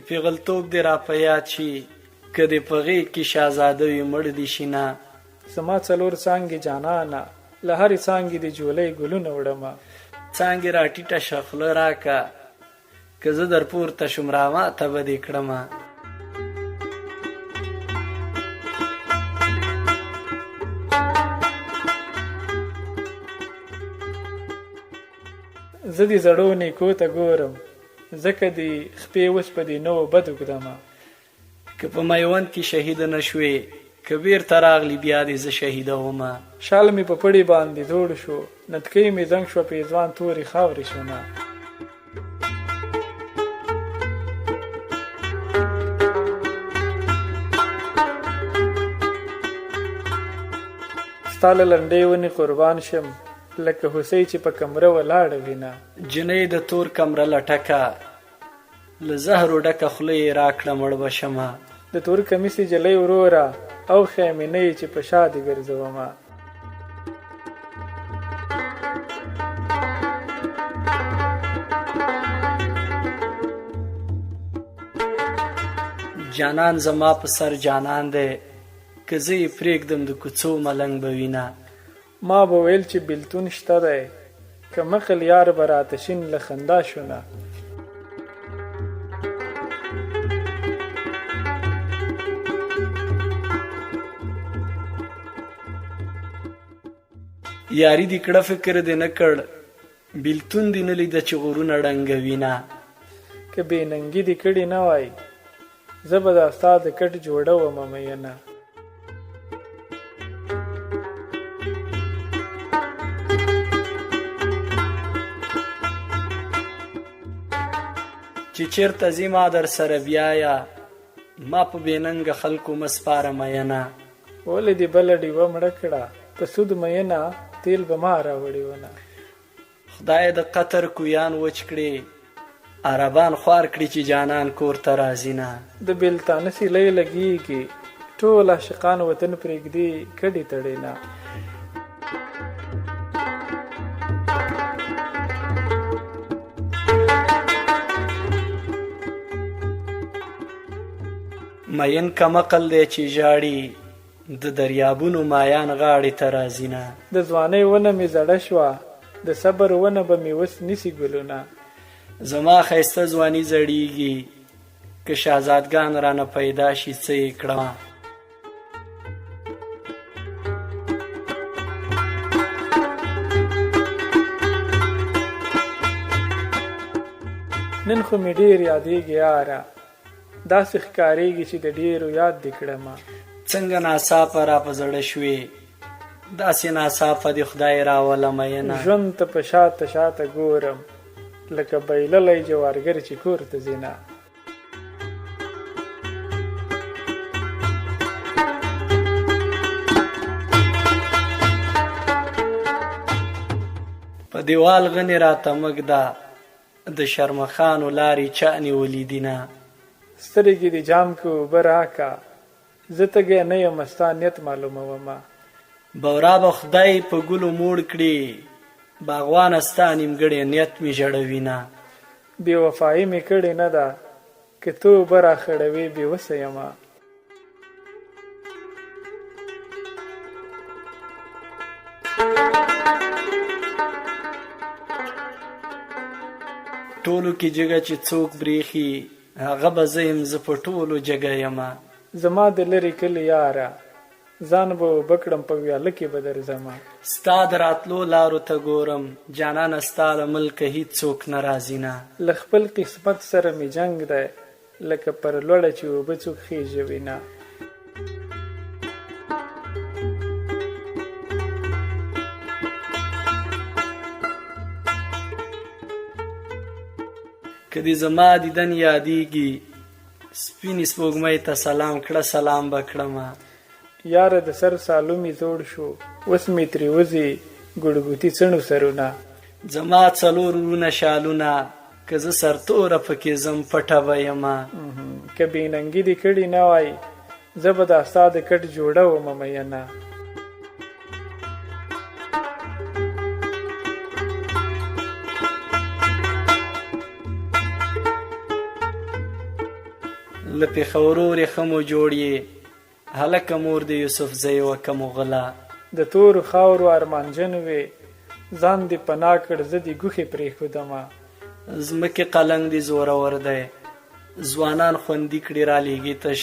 پیغلتوب دې را په یاد شي که دې په غېږ کې شهزاده وي مړ دې شي نه. زما څلور څانګې جانانه له هرې څانګې د جولۍ ګلونه وړمه. څانګې را ټیټه شه خوله راکه که زه در پورته شم راماته به دې کړمه. زه دې زړو نیکو ته ګورم ځکه دې خپې اوس په دې نوو بدو ږدمه. که په میوند کې شهیده نه شوې که بیرته راغلي بیا دې زه شهیده ومه. شال مې په پړي باندې دوړ شو نتکۍ مې زنګ شوه پیزوان تورې خاورې شونه. ستا له لنډې ونې قربان شم لکه هوسۍ چې په کمره ولاړه وینه. جنۍ د تور کمره لټکه له زهرو ډکه خوله یې راکړه مړ به شمه. د تور کمیسې جلۍ وروره او خیمینۍ چې په شا دې ګرځومه. جانان زما په سر جانان دی که زه یې پرېږدم د کوڅو ملنګ به وینه. ما به ویل چې بېلتون شته دی که مخل یار به راته شین له خندا شونه. یاری دې کړه فکر دې نه کړ بېلتون دې نه لیده چې غرونه ړنګوینه. که بې ننګي دې کړي نه وای زه به دا ستا د کټ جوړه ومه مینه. چې چېرته ځې ما در سره بیایه ما په بې ننګه خلکو مه سپاره مینه. ولې دې بله ډیوه مړه کړه په سود مینه تیل به ما راوړې ونه. خدای د قطر کویان وچ کړي عربان خوار کړي چې جانان کور ته راځي نه. د بېلتانه سیلۍ لګېږي ټول عاشقان وطن پرېږدي کډې تړې نه. مین کمقل دی چې ژاړي د دریابونو مایان غاړې ته راځي نه. د ځوانۍ ونه مې زړه شوه د صبر ونه به مې وس نیسي ګلونه. زما ښایسته ځواني زړیږي که شهزادګان رانه پیدا شي څه یې کړمه. نن خو مې ډېر یادېږي یاره داسې ښکارېږي چې د ډېرو یاد دې کړمه. څنګه ناڅاپه را په زړه شوې داسې ناڅاپه دې خدای راوله مینه. ژوند ته په شاته شاته ګورم لکه بایللی جوارګر چې کور ته ځي نه. په دیوال غنې راته مږ ده د شرمخانو لارې چا نیولي دي نه. سترګې دې جام کې اوبه راکه زه تږی نه یم ستا نیت معلومومه. بورا به خدای په ګلو موړ کړي باغوانه ستا نیمګړی نیت مې ژړوي نه. بې وفایي مې کړې نه ده که ته اوبه راخړوې بې وسه یمه. ټولو کې جګه چې څوک برېښي هغه به زه یم زه په ټولو جګه یمه. زما د لرې کلي یاره ځان به اوبه کړم په ویاله کې به درځمه. ستا د راتلو لارو ته ګورم جانانه ستا له ملکه هېڅ څوک نه راځي نه. له خپل قسمت سره مې جنګ دی لکه پر لوړه چې اوبه څوک خېژوي نه. که دې زما دیدن یادېږي سپینې سپوږمۍ ته سلام کړه سلام به کړمه. یاره د سر سالو مې زوړ شو اوس مې ترې وځي ګړګوتي څڼو سرونه. زما څلور ورونه شالونه که زه سرتوره پکې ځم پټه به یمه. که بې ننګي دې کړي نه وای زه به دا ستا د کټ جوړه ومه مینه. له پېښورورې ښه مو جوړ یې هلکه مور د یوسف زی وکه مغله د تورو خاورو ارمانجن وې ځان دې پناه کړ زه دې ګوښې پرېښودمه ځمکې قلنګ دې زورور دی ځوانان خوندي کړي رالیږي تش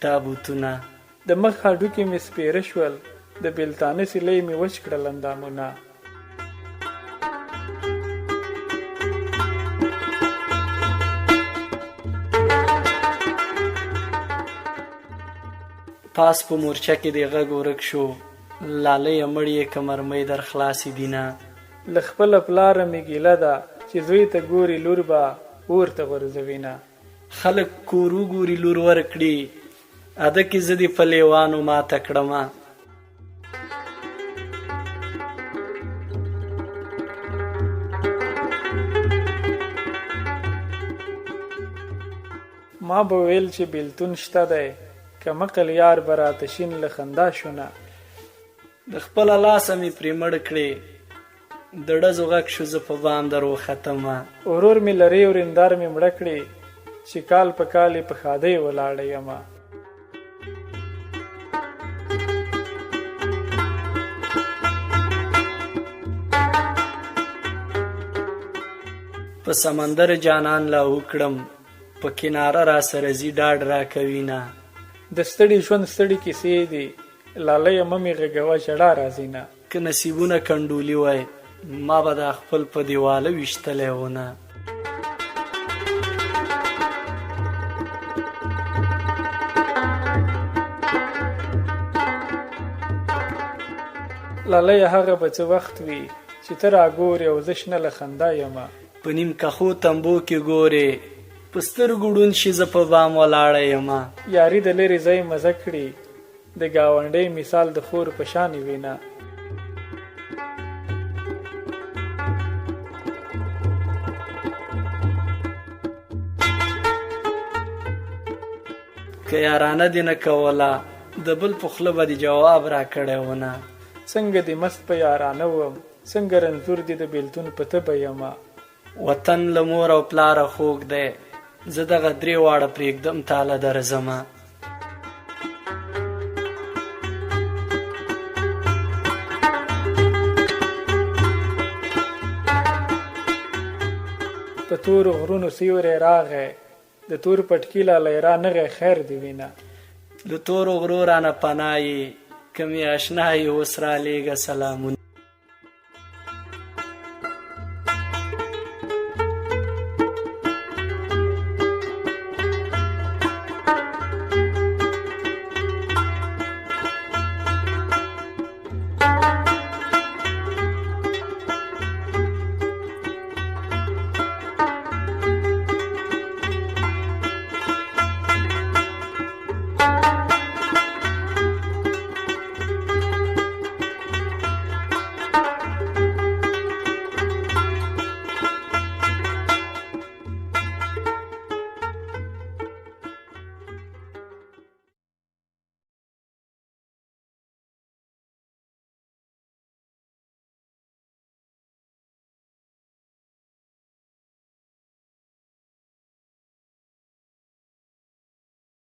تابوتونه د مخ هډوکې مې سپېره شول د بېلتانه سیلۍ مې وچ کړل اندامونه پاس په مورچه کې دې غږ ورک شو لالی مړ یې که مرمۍ در خلاصې دینه له خپله پلاره مې ګیله ده چې زوی ته ګوري لور به اور ته غورځوینه خلک کور وګوري لور ورکړي اده کې زه دې په لیوانو ماته کړمه ما به ویل چې بیلتون شته دی که مقل یار به راته شین له خندا شونه د خپله لاسه مې پرې مړ کړې د ډزو غږ شو زه په بام در وختمه ورور مې لرې ورندار مې مړه کړې چې کال په کال یې په ښادۍ ولاړه یمه په سمندر جانان لا وکړم په کناره را سره ځي ډاډ را کوي نه د ستړي ژوند ستړي کیسې دي لالی مه مې غږوه ژړا راځي نه که نصیبونه کنډولي وای ما به دا خپل په دیواله ویشتلی ونه لالی هغه به څه وخت وي چې ته راګورې او زه شنه له خندا یمه په نیم کښو تمبو کې ګورې په سترګو ړوند شي زه په بام ولاړه یمه یاري د لرې ځای مزه کړي د ګاونډۍ مثال د خور په شانې وینه که یارانه دې نه کوله د بل په خوله به دې جواب را کړی ونه څنګه دې مست په یارانه وم څنګه رنځور دې د بیلتون په تبه یمه وطن له مور او پلاره خوږ دی زه دغه درې واړه پرېږدم تاله درځمه په تورو غرونو سیوری راغی د تور پټکي لالی را نغی خیر دې وینه له تورو غرو رانه پناه یې که مې اشنا یې اوس رالیږه سلامونه